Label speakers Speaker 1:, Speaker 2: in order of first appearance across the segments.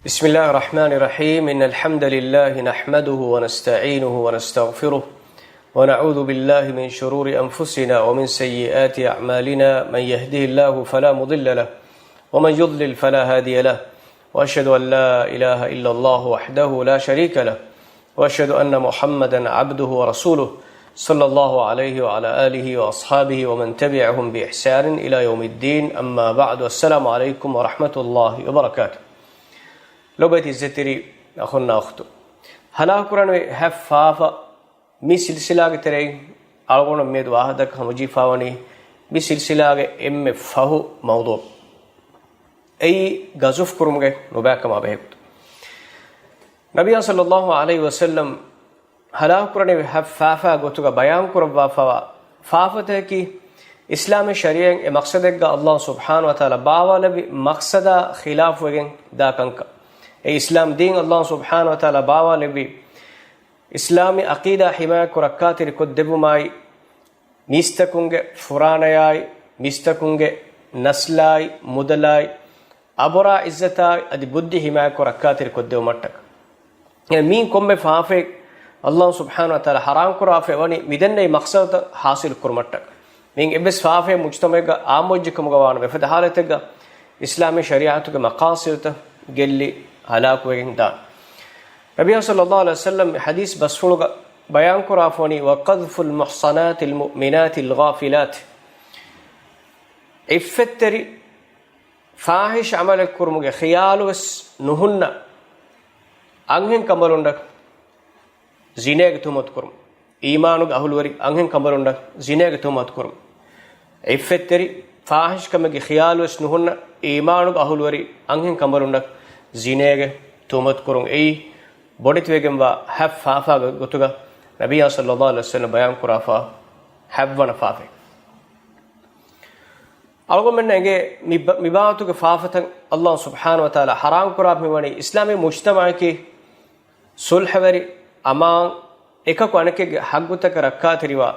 Speaker 1: بسم الله الرحمن الرحيم إن الحمد لله نحمده ونستعينه ونستغفره ونعوذ بالله من شرور أنفسنا ومن سيئات أعمالنا من يهده الله فلا مضل له ومن يضلل فلا هادي له وأشهد أن لا إله إلا الله وحده لا شريك له وأشهد أن محمدا عبده ورسوله صلى الله عليه وعلى آله وأصحابه ومن تبعهم بإحسان إلى يوم الدين أما بعد والسلام عليكم ورحمة الله وبركاته. لو بيت الزتري أخونا أختو هلا قرآن هف فافا مي سلسلة تري ألقونا ميد واحدك همجي فاوني مي سلسلة إم فهو موضوع أي غزوف كرمجة نباك ما بهبت نبي صلى الله عليه وسلم هلا قرآن هف فافا قلتوا بيان قرب فافا تهكي إسلام الشريعة مقصدك الله سبحانه وتعالى باوا لبي مقصد خلاف وجن دا كنك إسلام دين الله سبحانه وتعالى باوا لبي إسلامي عقيدة حماية كركاتي ركضبو ماي ميستكونج فرانياي ميستكونج نسلاي مدلاي أبرا عزتاي أدي بدي حماية كركاتي ركضبو متك يعني مين كم فافك الله سبحانه وتعالى حرام كرافة وني ميدني مقصد حاصل كرمتك مين إبس فافه مجتمعك آموجكم جوان بفد حالتك إسلامي شريعتك مقاصد قلي هلاك وين دا نبي صلى الله عليه وسلم حديث بسفلق بيان كرافوني وقذف المحصنات المؤمنات الغافلات إفتري فاحش عمل الكرمج خيال وس نهن أنهن كمالوندك زينك تومت كرم إيمانك أهلوري أنهن كمالوندك زينك تومت كرم إفتري فاحش كمج خيال وس نهن إيمانك أهلوري أنهن كمالوندك زينك تومت كرم أي بودت ويجم با هف فافا غتوغا نبي صلى الله عليه وسلم بيان كرافا هفنا فافا ألقوا من نجى مباعتك فافة الله سبحانه وتعالى حرام كراف ميواني إسلامي مجتمع كي صلح وري أمان إكاكو أنك حقوتك ركعت روا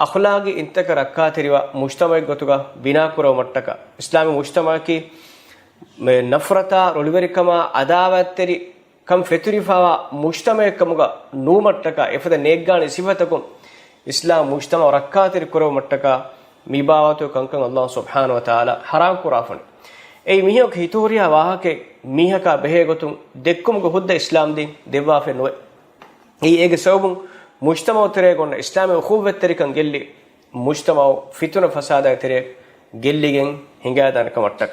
Speaker 1: أخلاقي إنتك ركعت روا مجتمع غتوغا بنا كرو متك إسلامي مجتمع كي نفرتا روليبريكما عداوتري كم فتري فوا مجتمع كمغا نو متك إفدا نيجان صفتكم إسلام مجتمع ركعت كرو متك ميباواتو كنكن الله سبحانه وتعالى حرام كرافن أي ميهك هيتوريا واهك ميهك بهيغتون دككم غهد إسلام دين دوا فنوي أي إيج سوبون مجتمع تريغون إسلام خوفة تريكن جلي مجتمع فتنة فساد تريك جليين هنگادان كمتك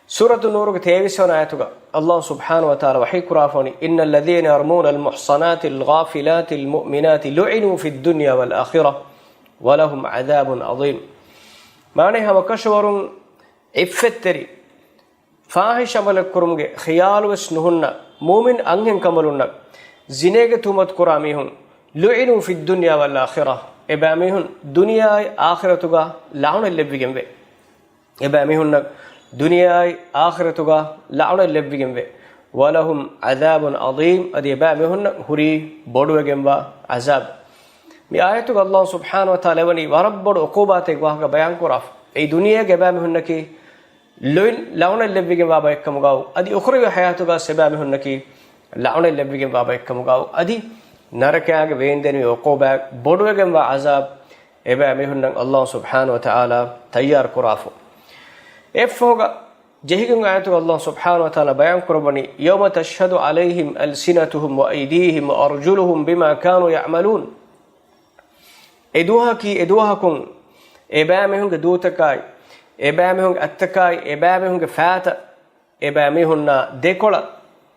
Speaker 1: سورة النور كتابيسون آياتك الله سبحانه وتعالى وحي كرافوني إن الذين يرمون المحصنات الغافلات المؤمنات لعنوا في الدنيا والآخرة ولهم عذاب عظيم معناها وكشورون إفتري فاحش عمل كرمج خيال وسنهن مؤمن أنهن كملون زنيك تومت كراميهم لعنوا في الدنيا والآخرة إباميهم دنيا آخرتك لعن اللي بيجنبه إباميهم دنيا آخرتك لعن اللي بيجنبه ولهم عذاب عظيم أدي إباميهم هري بدو جنبا عذاب می آیتک الله سبحانه وتعالى ونی وربّر عقوباتك واهك بيان كراف أي دنيا جبامهنك لعن اللبيج بابا يكمغاو أدي أخرى حياتك سبامهنك لعن اللبيج بابا يكمغاو أدي نركعك بيندني عقوبة بدو جنب عذاب إبامهنك الله سبحانه وتعالى تيار كرافو إفوق جهيجن آيتك الله سبحانه وتعالى بيان كربني يوم تشهد عليهم ألسنتهم وأيديهم وأرجلهم بما كانوا يعملون إدوهاكم إبامهن دوتكاي إبامهن أتكاي إبامهن فاتا إبامهن ديكولا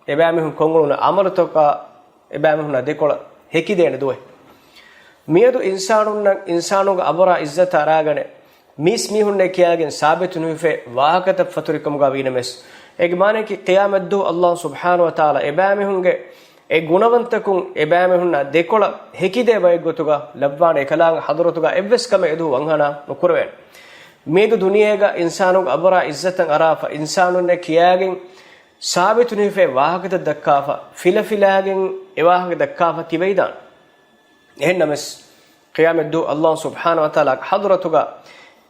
Speaker 1: إبامهن كونغلون عملتوكا إبامهن ديكولا هكي دين دوه ميادو إنسانون أبرا إزة أراغن ميس ميهن كياغن ثابت نوفي واهكت فتركم غابينمس إجمانه كي قيامت دو الله سبحانه وتعالى إبامهن ඒ ගුණවන්තකුන් එබෑම හුන්නා දෙකොළ හිකිදේ වයි ගොතුගා ලබ්වාන එකලාං හදරතුගා එවස් කම එදු වංහනා නුකරවෙන් මේදු දුනියේගා ඉන්සානුග අබරා ඉස්සතන් අරාෆා ඉන්සානුන්නේ කියාගෙන් සාබිතුනිෆේ වාහකත දක්කාෆා ෆිලෆිලාගෙන් එවාහක දක්කාෆා තිබෙයිදාන් එහෙන්නමස් qiyamet du Allah subhanahu wa ta'ala hadratuga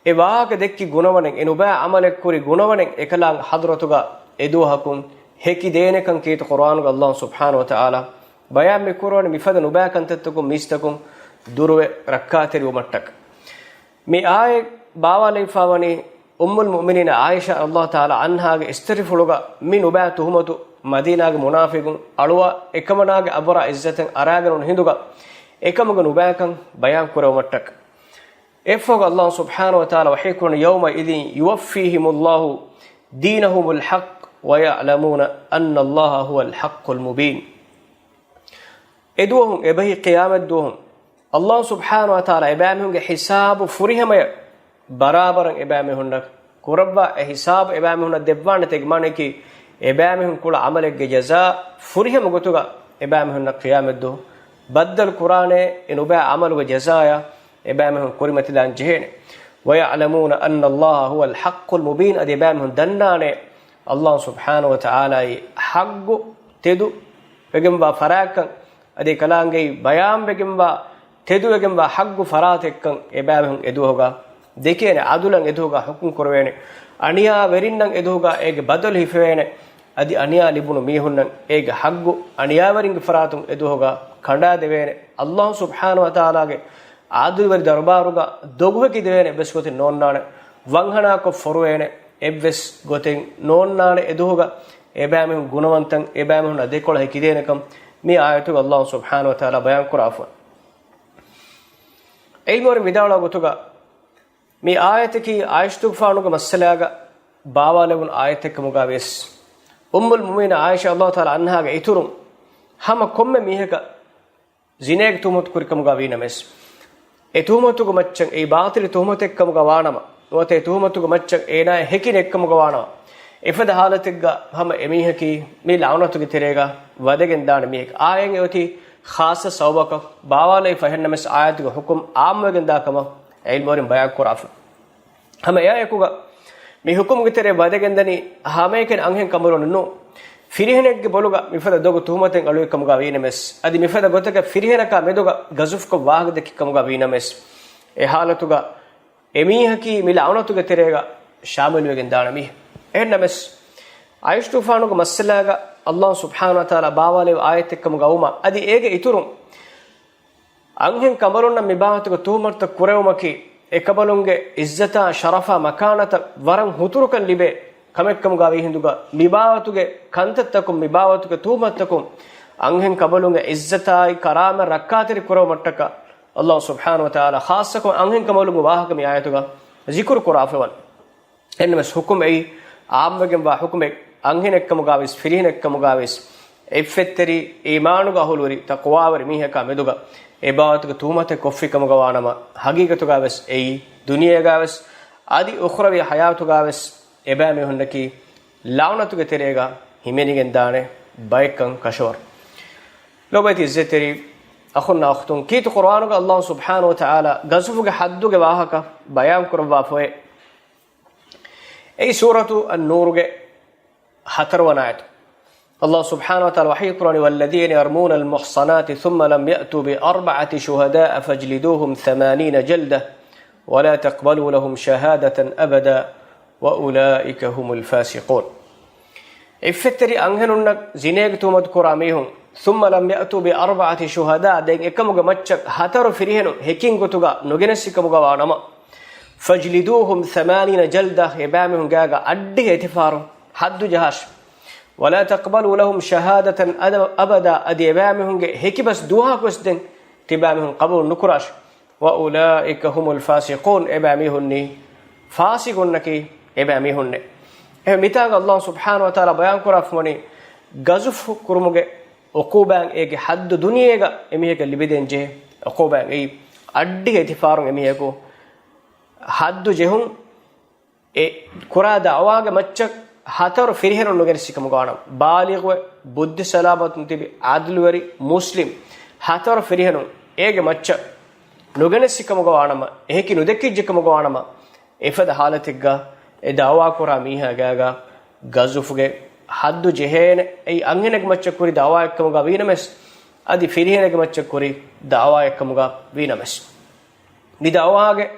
Speaker 1: ewaage dekki gunavanen enuba amalek kuri gunavanen ekalang hadratuga edu hakun heki deenekan keet Qur'an ga Allah subhanahu wa ta'ala bayan me kurone mifada nubakan tattakum mistakum durwe rakkateri umattak mi ay bawale fawani ummul mu'minin Aisha Allah ta'ala anha ge istirifuluga min uba tuhumatu Madina ge munafiqun alwa ekamana ge abara izzatan aragan hinduga ekamaga nubakan bayan kurawmattak efog Allah subhanahu wa ta'ala wahi kurun yawma idin yuwaffihimullahu dinahumul haqq wa ya'lamuna anna Allah huwal haqqul mubin eduhum ebahi qiyamat duhum Allah subhanahu wa ta'ala ebamhum ge hisabu furihama barabaran ebamhum nak kurabba e hisab ebamhum devwana tegmane ki ebamhum kula amalek ge jaza furihama gotuga ebamhum nak qiyamat duhum baddal qur'ane enuba amalu ge jazaya ebamhum kurimatilan jehene wa ya'lamuna anna Allah huwal haqqul mubin adebamhum dannane Allah subhanahu wa ta'ala haggu tedu begamba farakan ade kalange bayam begamba tedu begamba haggu faratekkan ebamhum eduhoga dekene adulan eduhoga hukum korwene aniya verinnan eduhoga ege badal hifwene adi aniya libunu mihunnan ege haggu aniya waringe faratum eduhoga kanda devene Allah subhanahu wa ta'ala ge adul wari darbaruga doguheki devene beskotin nonnane wanghana ko forwene evves goten nonnane eduhoga ebamhum gunawantan ebamhum adekola hekidenekam mi ayatu Allah subhanahu wa ta'ala bayan kurafu ilmor midala gotuga mi ayatiki aishtu faanuga masalaga bawalewun ayatekumuga ves ummul mu'minin Aisha Allah ta'ala anha ga iturum hama komme miheka zinek tumut kurikamuga vinames e tuhumatuga maccan e baatili tuhumatekkamuga waanama note tuhumatuga maccan ena hekinekkamuga waanama efada halatigga hama emiheki mi launatuge terega wadegen daana mihek ayen ewti khasa sawbaka bawale fahennames ayatuga hukum aamwegen daakama ilmorin bayan kuraf hama ya ekuga mi hukum gitere wadegen dani hameken anghen kamuronu no firihenegge boluga mifada dogu tuhumaten aluikamuga vinemes adi mifada gotaka firihenaka medoga gazufko waag dekikamuga vinemes e halatuga emihaki mila aunatuge terega shamilugen daana mi enmes aishtufanuga masalaga Allah subhanahu wa ta'ala bawale ayatekkamuga uma adi ege iturum anghen kamaronna mibahatuga tuhumarta kurewmaki ekabalunge izzata sharafa makanata waran huturukan libe kamekkamuga vi hinduga mibawatuge kantattakum mibawatuge tuhumattakum anghen kabalunge izzatai karama rakkateri kurewmattaka Allah subhanahu wa ta'ala khassakum anghen kamalunge wahaka mi ayatuga zikr kurafwan enmes hukum ei aamwegen wa hukume anghenekkamuga vis firihenekkamuga vis effetteri imanuga huluri taqwawari miheka meduga ebawatuge tuhumate koffikamuga wanama hagigatuga vis ei duniyaga vis adi ukhrawi hayatuga vis ebame honnaki launatuge terega himenigen daane baykan kashwar lobati zeteri akhunna akhtun kit qur'anuga Allah subhanahu wa ta'ala gazufuge hadduge wahaka bayan kurwa foe ei suratu an-nur ge hatarwanayat Allah subhanahu wa ta'ala wahi qur'ani walladhina yarmuna al-muhsanati thumma lam ya'tu bi arba'ati shuhada'a fajliduhum 80 jaldah wa la taqbalu lahum shahadatan abada wa ulaika humul fasiqun iffetri anghenunna zineg tumat kuramihum thumma lam ya'tu bi arba'ati shuhada den ekamuga macca hataru firihenu hekin gotuga nogenesikamuga wanama fajliduhum 80 jalda ebamihum gaga addi etifaru haddu jahash wala taqbalu lahum shahadatan abada adi ebamihum ge hekibas duha kosden tibamihum qabul nukurash wa ulaika humul fasiqun ebamihunni fasiqun ebamihunne mitaga Allah subhanahu wa ta'ala bayan kurafmani gazuf kurumuge uquban ege haddu duniyega emihega libedenje uquban ei addi etifarun emihego haddu jehun e kurada awaga macca hataru firihenu nogerisikamu gaana baligwe buddhi salamatun tibi adluwari muslim hataru firihenu ege macca nogerisikamu gaanama ehki nudekijjikamu gaanama efada halatigga e dawa kura miha gaga gazufuge haddu jehene ei angenek macca kuri dawa ekkamuga vinames adi firihenege macca kuri dawa ekkamuga vinames mi dawage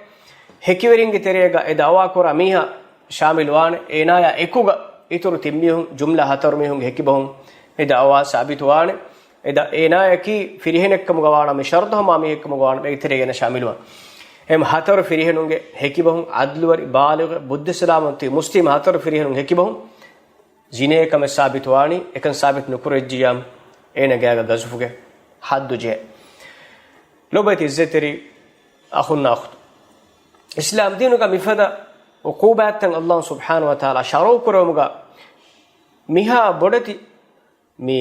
Speaker 1: hekiveringe terega e dawa kura miha shamil wane enaya ekuga ituru timmihun jumla hatar mihun hekibahun eda awa sabit wane eda enayaki firihenekkum gawana me shartu ma me hekkum gawana me iteregen shamilwa em hatar firihenunge hekibahun adluwari baligh buddha salamanti muslim hatar firihenun hekibahun zine kam sabit wani ekan sabit nukurejjiyam ena gaga gazufuge haddu je lobati zeteri akhunna akht islam dinuga mifada uqubatan allah subhanahu wa taala sharu kurumuga miha bodati mi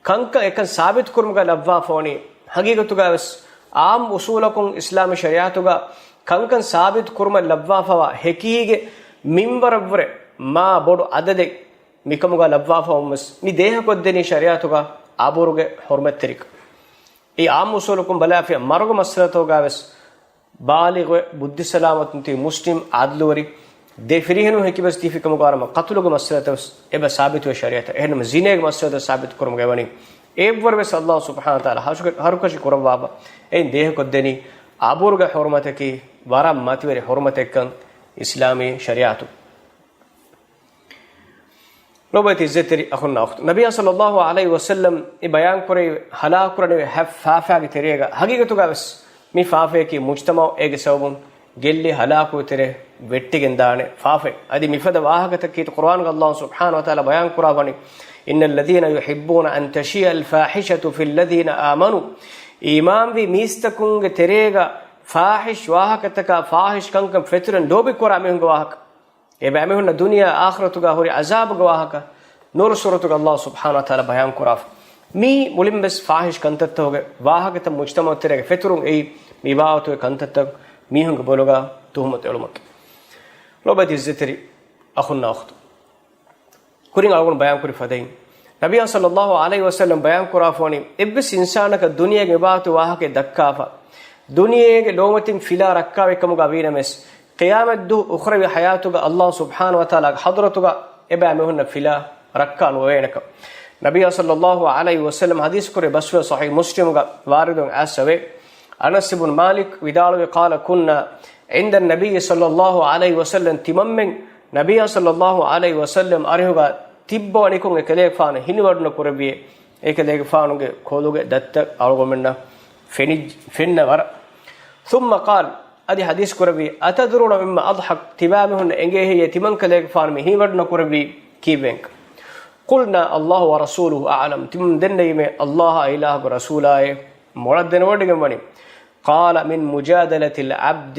Speaker 1: kanka ekan sabit kurumuga labwa foni hagigatuga aam usulakun islami shariatuga kankan sabit kurma labwa fawa hekige minbaravre ma bodu adade mikamuga labwa fawmus mi deha koddeni shariatuga aburuge hurmatterik e aam usulakun balafi maruga maslatoga wes baligh buddhi salamatun ti muslim adluwari de firihenu hekibas tifikamu garama qatluga maslatos eba sabit we shariata ehnam zineg maslata sabit kurum gevani evwar wes allah subhanahu wa taala harukashi kurawaba ein deha koddeni aburuga hurmataki waram mativeri hurmatekkan islami shariatu robati zeteri akhunna akht nabiy sallallahu alaihi wasallam e bayan kore halakurane Faafa ge terega hagigatuga wes mi Faafa ki mujtama ege sabun gelli halaku tere vettigen daane Faafa adi mifada wahagata ki Qur'an ga Allah subhanahu wa taala bayan kurawani innal ladhina yuhibbuna an tashiya al fahishatu fil ladhina amanu imam vi mistakunge terega fahish wahagata ka fahish kankam feturan dobi kora mehunga wahaka ebe amehunna dunya akhiratuga hori azab ga wahaka nur suratuga Allah subhanahu wa taala bayan kuraf mi mulimbes fahish kantattoge wahagata mujtama terega feturun ei mi baawtu kantatta mihunga bologa tuhmat elumak lobati zeteri akhunna akht kurin algun bayan kuri fadain nabiy sallallahu alaihi wasallam bayan kurafoni ebbes insanaka duniyage baawtu wahake dakkafa duniyage lomatin fila rakkawe kamuga vinames qiyamat du ukhrawi hayatuga Allah subhanahu wa taala hadratuga eba mehunna fila rakkan wenaka nabiy sallallahu alaihi wasallam hadis kore baswa sahih muslim ga waridun asawe Anas ibn Malik vidalu qala kunna inda an-nabiy sallallahu alaihi wasallam timammen nabiy sallallahu alaihi wasallam arihuga tibbo anikun ekale faana hiniwadna kurbiye ekale faanuge koluge datta algomenna fenna war thumma qala adi hadis kurbi atadruna mimma adhak tibamehun engehe yetiman kale faan me hiniwadna kurbi kibenk qulna Allah wa rasuluhu a'lam tim dennayme Allah ilahu rasulaye moradden wodige mani قال من مجادلة العبد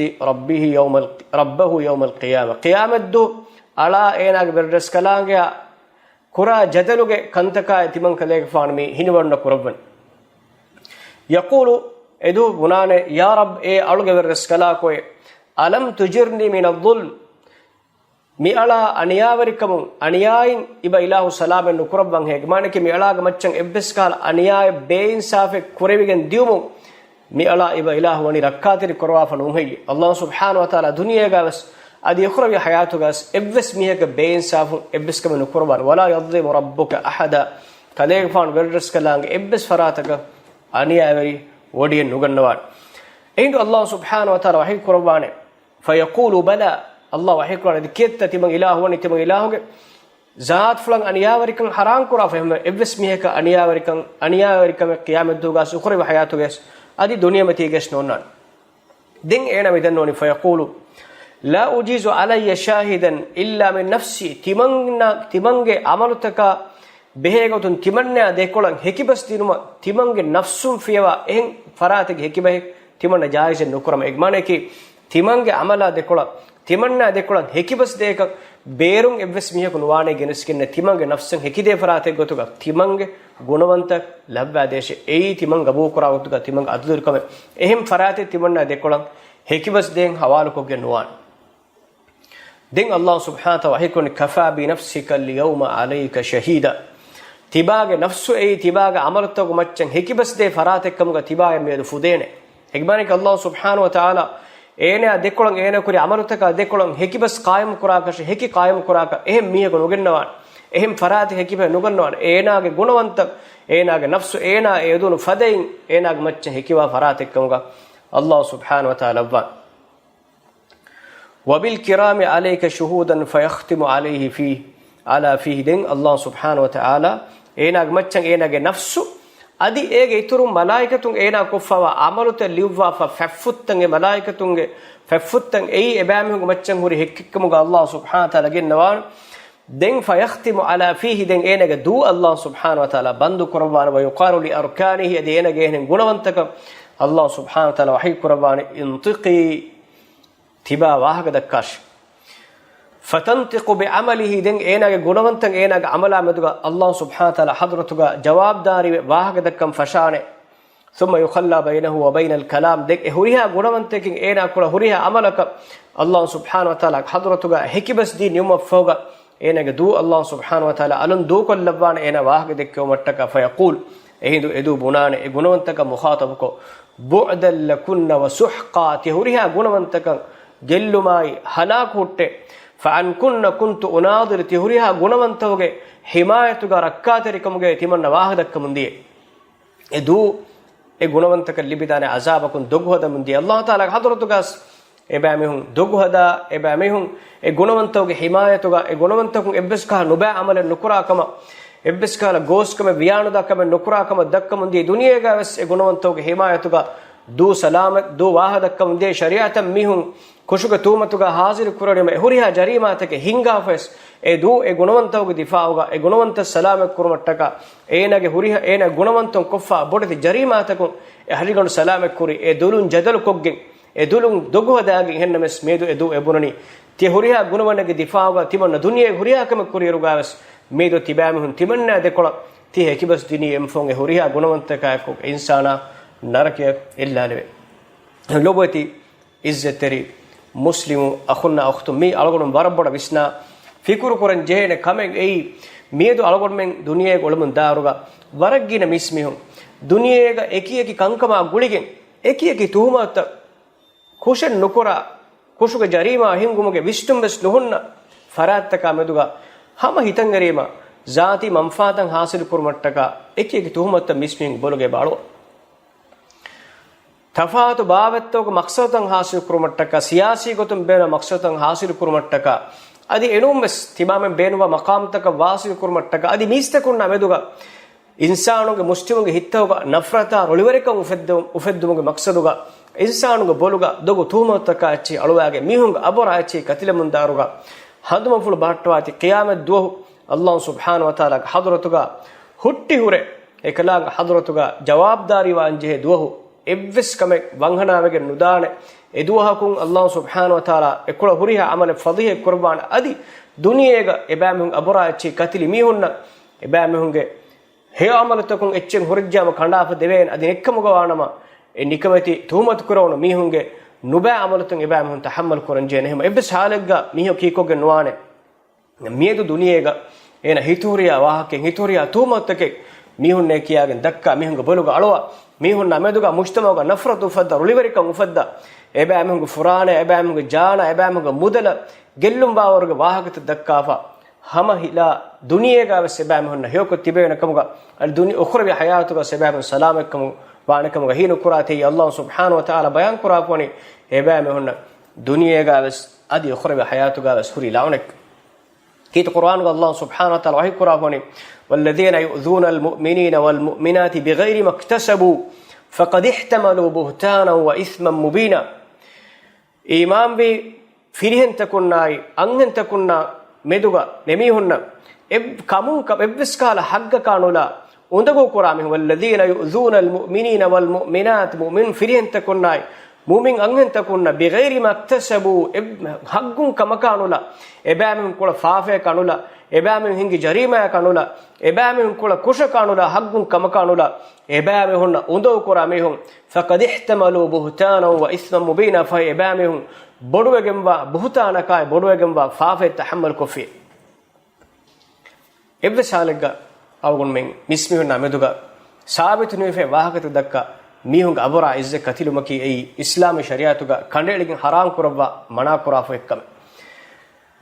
Speaker 1: ربه يوم القيامة قيامة دو على إنك بردس كلامه كرا جدلوك كنتكا تمن كليك فانمي هنورنا كربن يقول إدو بنانه يا رب إيه ألوك بردس كلاكوي ألم تجرني من الظلم mi ala aniyavarikamum aniyayin iba ilahu salamen nukurabban hege manake mi ala gamachan ebbeskal aniyay bein safe kurevigen diumu mi ala iba ilahu wani rakkatiri korwafa nunhey Allah subhanahu wa taala duniya gawas adi ukhrawi hayatu gas ebbes miheka bein safu ebbeskam nukurban wala yadhlimu rabbuka ahada kaleg fan verders kalang ebbes farataka aniyaveri wodiyen nugannawan eindu Allah subhanahu wa taala wahi korwane fayaqulu bala Allah wahi kurana diketta timang ilahu wani timang ilahuge zaat fulang aniyavarikan haram kura fahme ebbes miheka aniyavarikan qiyamat dugas ukhrawi hayatu gas adi dunya mati ges nonnan din ena midan noni fayaqulu la ujizu alayya shahidan illa min nafsi timange amalutaka behegotun timanna dekolan hekibas dinuma timange nafsum fiyawa en farate hekibahe timanna jaizen nukurama egmane ki timange amala dekola timanna dekolan hekibas deka beerun evves miheku nuwane geneskinne timange nafsen hekide farate gotuga timange gunawanta labba deshe ei timang abu kurawutuga timang adlur kame ehim farate timanna dekolan hekibas den hawalu koge nuwan den Allah subhanahu wa ta'ala hikun kafa bi nafsika al-yawma alayka shahida tibaage nafsu ei tibaage amaltagu maccan hekibas de farate kamuga tibaage medu fudene egmanik Allah subhanahu wa ta'ala ene adekolan ene kuri amalutaka adekolan hekibas qaim kuraka heki qaim kuraka ehem mihego nugennawan ehem farati hekibe nugennawan enaage gunawanta enaage nafsu ena edunu fadein enaage macce hekiwa farati kamuga Allah subhanahu wa ta'ala wa wabil kirami alayka shuhudan fayakhtimu alayhi fi ala fihi den Allah subhanahu wa ta'ala eenag maccan eenage nafsu adi ege iturum malaikatun eena koffawa amaluta liwwa fa faffuttan e malaikatunge faffuttan ei ebamihunge maccan huri hekkikkamuga Allah subhanahu wa ta'ala gennawan den fayakhtimu ala fihi den eenage du Allah subhanahu wa ta'ala bandu kurwana wa yuqalu li arkanihi adi eenage enen gunawantaka Allah subhanahu wa ta'ala wahi kurwana intiqi tiba wahaga dakkash fatantiqu bi amalihi den eenage gunawantang eenage amala meduga Allah subhanahu wa ta'ala hadratuga jawabdari wahaga dakkam fashane thumma yukhalla bainahu wa bainal kalam den huriha gunawantakin eena kula huriha amalaka Allah subhanahu wa ta'ala hadratuga hikibas di nyumaffoga eenage du Allah subhanahu wa ta'ala alun du kollabwana eena wahaga dekko mattaka fayaqul ehindu edu bunane e gunawantaka mukhatabko bu'dan lakunna wa suhqati huriha gunawantaka gellumai halak hutte فأن كنت أناظر تهريها غنمنتوغه حمايتوغا ركاتريكمغه تيمن واحدك مندي ادو e gunawantaka libidane azabakun doghoda mundi Allah taala hadratugas ebamehun doghoda ebamehun e gunawantawge himayatuga e gunawantakun ebbeska nuba amale nukurakama ebbeska goskame viyanuda kame nukurakama dakkamundi duniyega wes e gunawantawge himayatuga du salamat du wahadakka mundi shariatan mihun kushuga tumatuga hazir kurane huriha jarimatake hingafes e du e gunawantawge difauga e gunawanta salamat kurmattaka eenage huriha eena gunawanton koffa bodati jarimatakun e harigon salamat kuri e dulun jadal koggen e dulun doghodage hennames medu edu e bunani ti huriha gunawanage difauga timanna duniye huriha kam kurirugaves medu tibamhun timanna dekola ti hekibas dini emfon e huriha gunawantaka ko insana narake illa leve loboti izzeteri muslimu akhunna akhtum mi algonum warabboda visna fikuru koran jehene kamen ei miedu algon men duniye golumun daruga waragina mismihun duniyega ekiyeki kankama guligen ekiyeki tuhumata kushen nukura kushuga jarima hingumuge vistum bes nuhunna farattaka meduga hama hitangarima zati manfaatan hasil kurmattaka ekiyeki tuhumata mismihun boluge balo ತಫಾತು ಬಾವೆತ್ತೋಗ ಮಕ್ಸದಂ ಹಾಸಿಲ್ ಕುರುಮಟ್ಟಕ ಸಿಯಾಸಿ ಗೊತಂ ಬೇನ ಮಕ್ಸದಂ ಹಾಸಿಲ್ ಕುರುಮಟ್ಟಕ ಅದಿ ಎನುಮೆಸ್ ತಿಮಾಮೆ ಬೇನುವ ಮಕಾಮ್ತಕ ವಾಸಿಲ್ ಕುರುಮಟ್ಟಕ ಅದಿ ಮೀಸ್ತಕುನ್ನ ಮೆದುಗ ಇನ್ಸಾನುಗೆ ಮುಸ್ಲಿಮುಗೆ ಹಿತ್ತೋಗ ನಫ್ರತ ರೊಳಿವರಿಕ ಉಫೆದ್ದುಮುಗೆ ಮಕ್ಸದುಗ ಇನ್ಸಾನುಗೆ ಬೊಲುಗ ದೊಗು ತೂಮತಕ ಅಚ್ಚಿ ಅಳುವಾಗೆ ಮೀಹುಂಗ ಅಬರ ಅಚ್ಚಿ ಕತಿಲೆ ಮುಂದಾರುಗ ಹದುಮಫುಳು ಬಾಟ್ವಾತಿ ಕಿಯಾಮತ್ ದುಹು ಅಲ್ಲಾಹ್ ಸುಬ್ಹಾನಹು ವ ತಆಲಾ ಹದ್ರತುಗ ಹುಟ್ಟಿ ಹುರೆ ಏಕಲಾಗ ಹದ್ರತುಗ ಜವಾಬ್ದಾರಿ ವಾಂಜೆ ದುಹು evves kame wanhanawege nudane eduhakun Allah subhanahu wa taala ekula huriha amale fadhihe qurban adi duniyega ebamehun aburachi katili mihunna ebamehunge he amalatakun echen hurjama kandafa deven adi nekkamuga wanama e nikamati tuhumat kurona mihunge nuba amalatun ebamehun tahammal kuran jene hema evves halegga miho kikoge nuane miedu duniyega ena hituriya wahake hituriya tuhumatake mihunne kiyagen dakka mihunge boluga alwa mihun nameduga mujtamaga nafratu fadda ruliverika mufadda ebamehunge furana ebamehunge jana ebamehunge mudala gellum bawarge wahagata dakkafa hama hila duniyega wes ebamehunna heyoko tibena kamuga al duniya ukhrawi hayatuga sebam salamakam waanakamuga hinu kurati Allah subhanahu wa ta'ala bayan kuraponi ebamehunna duniyega wes adi ukhrawi hayatuga wes huri launek kit Qur'an Allah subhanahu wa ta'ala wahi kuraponi والذين يؤذون المؤمنين والمؤمنات بغير ما اكتسبوا فقد احتملوا بهتانا وإثما مبينا إيمان بي فيرهن تكوناي أنهن تكونا مدوغا نميهن كامون كبسكال حق كانولا وندغو قرامه والذين يؤذون المؤمنين والمؤمنات مؤمن فيرهن تكوناي مؤمن أنهن تكونا بغير ما اكتسبوا حقون كما كانولا إبامهم كل فافة كانولا ebamehun hingi jarima kanula ebamehun kula kusha kanula haggun kama kanula ebamehun undo kora mehun faqad ihtamalu buhtana wa isman mubina fa ebamehun boduwegemwa buhtana kai boduwegemwa faafe tahammal kofi evsalega awgun men mismihun nameduga sabitu nefe wahagatu dakka mihun abura izze katilumaki ei islami shariatuga kandeligin haram kurwa mana kurafu ekkame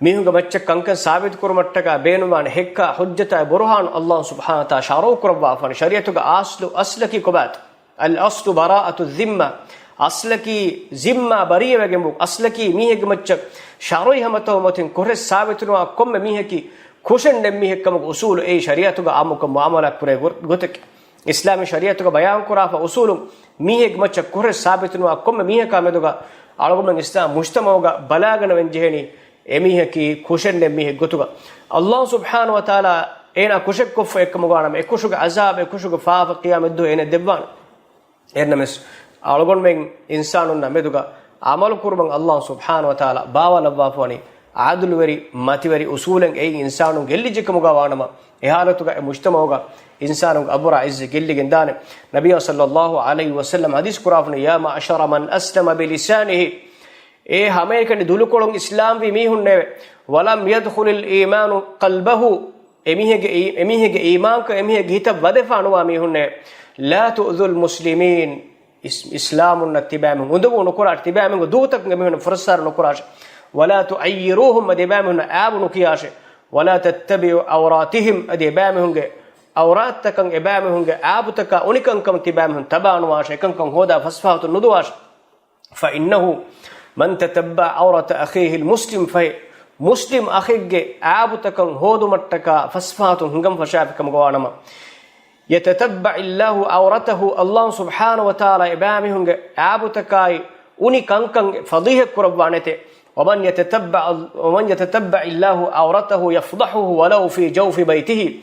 Speaker 1: mihunga macca kankan sabit kurumattaka beenumane hekka hujjata burhan Allah subhanahu wa ta'ala sharo kurwa afan shariatuga aslaki kobat al aslu bara'atu dhimma aslaki zimma bariyawegemu aslaki mihege macca sharoi hamato motin kore sabitnuwa komme miheki kushen nemmi hekkam usul ei shariatu ga amuka muamala kure gotek islami shariatu ga bayan kura fa usulum mihek macha kure sabitunu akom miheka meduga algomen islam mujtamaoga balagana wenjeheni emiheki kushen nemmi hek gotuga allah subhanahu wa taala ena kushek kof ekkam ganam ekushuga azab ekushuga faafa qiyamad do ene devwan ernames algon men insanunna meduga amal kurban allah subhanahu wa taala bawala wafani adul wari mativeri usulen ei insanun gellijikamuga wanama ehalatuga mujtamaoga insanun abura izz gelligen dane nabiy sallallahu alaihi wasallam hadis kurafne ya ma'ashara man aslama bi lisanihi e hameekani dulukolon islam vi mihunne walam yadkhulul iman qalbahu emihege iman ka emihege hita wadefa anuwa mihunne la tu'dhul muslimin islamun ittiba'un undugo nukura ittiba'un dutak ngemihun fursar nukurash ولا تعيروهم ادبامهم ابن كياش ولا تتبعوا عوراتهم ادبامهم عوراتكن ابامهم ابتك انكن كم تبامهم تبان واش كن كن هودا فصفات الندواش فانه من تتبع عورة اخيه المسلم في مسلم اخيك ابتكن هودو متك فصفات هنگم فشافكم غوانما يتتبع الله عورته الله سبحانه وتعالى ابامهم ابتكاي انكن كن فضيح قربانته ومن يتتبع الله عورته يفضحه ولو في جوف بيته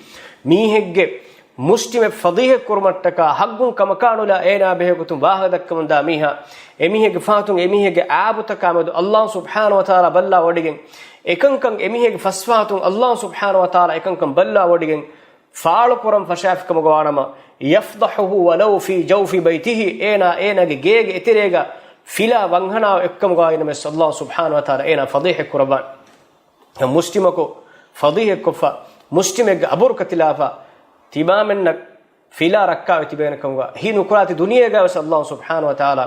Speaker 1: ميهج مسلم فضيح كرمتك حق كما كانوا لا اينا به كتم واحدك من داميها اميهج فاتون اميهج عابتك الله سبحانه وتعالى بلا ودين اكن اميهج فسفاتون الله سبحانه وتعالى اكن بلا ودين فال كرم فشافكم غوانما يفضحه ولو في جوف بيته اينا جيج اتريغا فيلا وانغنا اكم غاين مس الله سبحانه وتعالى انا فضيح قربان مسلمكو فضيح كفا مسلمك ابور كتلافا تمامن فيلا ركا تبينكم هي نكرات دنيا غاس الله سبحانه وتعالى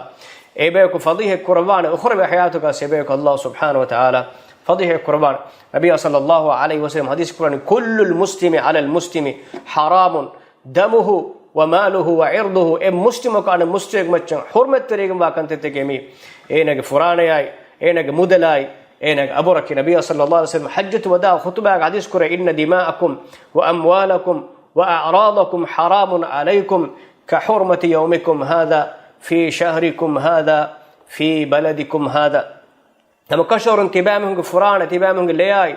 Speaker 1: ايبك فضيح قربان اخر بحياتك سيبك الله سبحانه وتعالى فضيح قربان نبي صلى الله عليه وسلم حديث قران كل المسلم على المسلم حرام دمه وماله وعرضه مسلم كان مسلم مچن حرمت طريق ما كانت تكمي اينك فرانياي اينك مدلاي اينك ابرك نبي صلى الله عليه وسلم حجه وداع خطبه حديث كره ان دماءكم واموالكم واعراضكم حرام عليكم كحرمه يومكم هذا في شهركم هذا في بلدكم هذا تم كشور انتبامهم فران انتبامهم لياي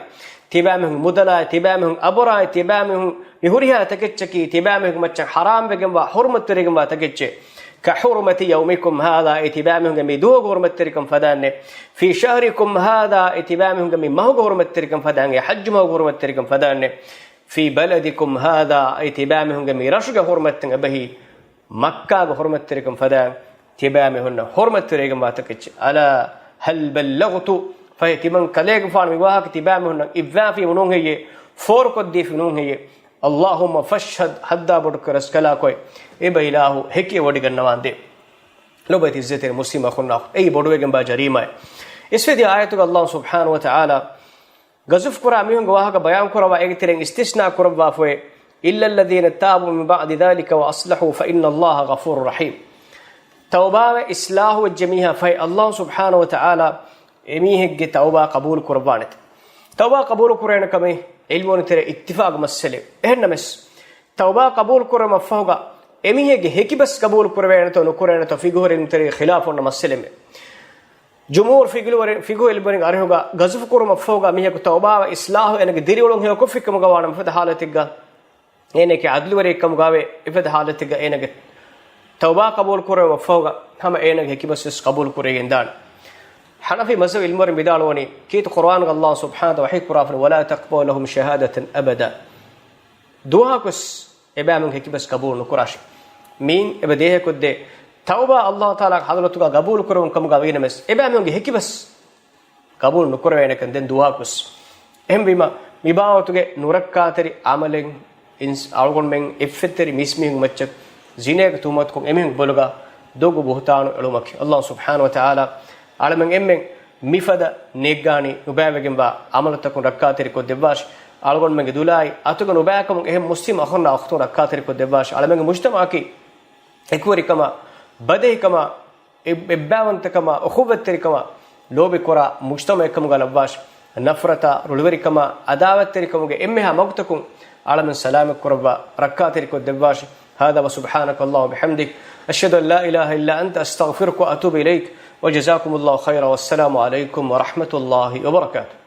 Speaker 1: تبامهم مدلا تبامهم ابرا تبامهم يهوريها تكچكي تبامهم مچ حرام بگم وا حرمت تريگم وا تكچ كحرمه يومكم هذا اتبامهم ميدو حرمت تريگم فدان في شهركم هذا اتبامهم مه حرمت تريگم فدان حج مه حرمت تريگم فدان في بلدكم هذا اتبامهم رشگ حرمت بهي مكه حرمت تريگم فدان تبامهم حرمت تريگم وا تكچ الا هل بلغت فهتمن كليغ فان مواهك تبامهن إبوافي منون هي فور قدي فنون هي اللهم فاشهد حدا بدكرس كلا كوي إبهلاه هكي ودغنوان دي لو بيت عزت المسلم اخنا اي بدوغن با جريمه اسفدي آيات الله سبحانه وتعالى غزف قراميون واهك بيان قروا ايترين استثناء قروا فوي الا الذين تابوا من بعد ذلك واصلحوا فان الله غفور رحيم توبه اصلاح والجميع في الله سبحانه وتعالى اميهج توبه قبول قربانت توبه قبول قران كمي علمون ترى اتفاق مساله اهنمس توبه قبول قرم فوغا اميهج هكي بس قبول قران تو قران تو فيغورن ترى خلاف مساله جمهور فيغو البرين ارهوغا غزف قرم فوغا ميهج توبه اصلاح انك ديريولون هيو كفكم غوانم فد حالتيغا انك عدل وريكم غاوي افد حالتيغا انك توبه قبول قرم فوغا هم انك هكي بس قبول قرين دان حنفي مذهب المر بدالوني كيت قرآن الله سبحانه وحي قرافن ولا تقبل لهم شهادة أبدا دوهاكس إبامن هيك بس قبول نكراش مين إبديه كده توبة الله تعالى حضرتك قبول كرون كم قابين مس إبامن هيك بس قبول نكرا إنك دين دوهاكس هم بما مباوتك نورك كاتري عملين إنس أرغون من إفتري ميسمين متشك زينك توماتكم إمين بلغا دوغو بهتان علومك الله سبحانه وتعالى علمن امن ميفدا نيغاني نوباوگن با عملتكم ركاتري كو دباش algon menge dulai atugon ubakam ehem muslim akhonna akhtu rakkater ko debash alamenge mujtama ki ekuri kama badeh kama ebbawant kama ukhuwat kama lobe kora mujtama ekam galabbash nafrata rulverikama adawatterikamuge emmeha magtakum alamin salamek kurba rakkateriko devvashi hada wa subhanaka allah bihamdik ashhadu an la ilaha illa anta astaghfiruka wa atubu ilaik wa jazakumullahu khairan wassalamu alaykum wa rahmatullahi wa barakatuh.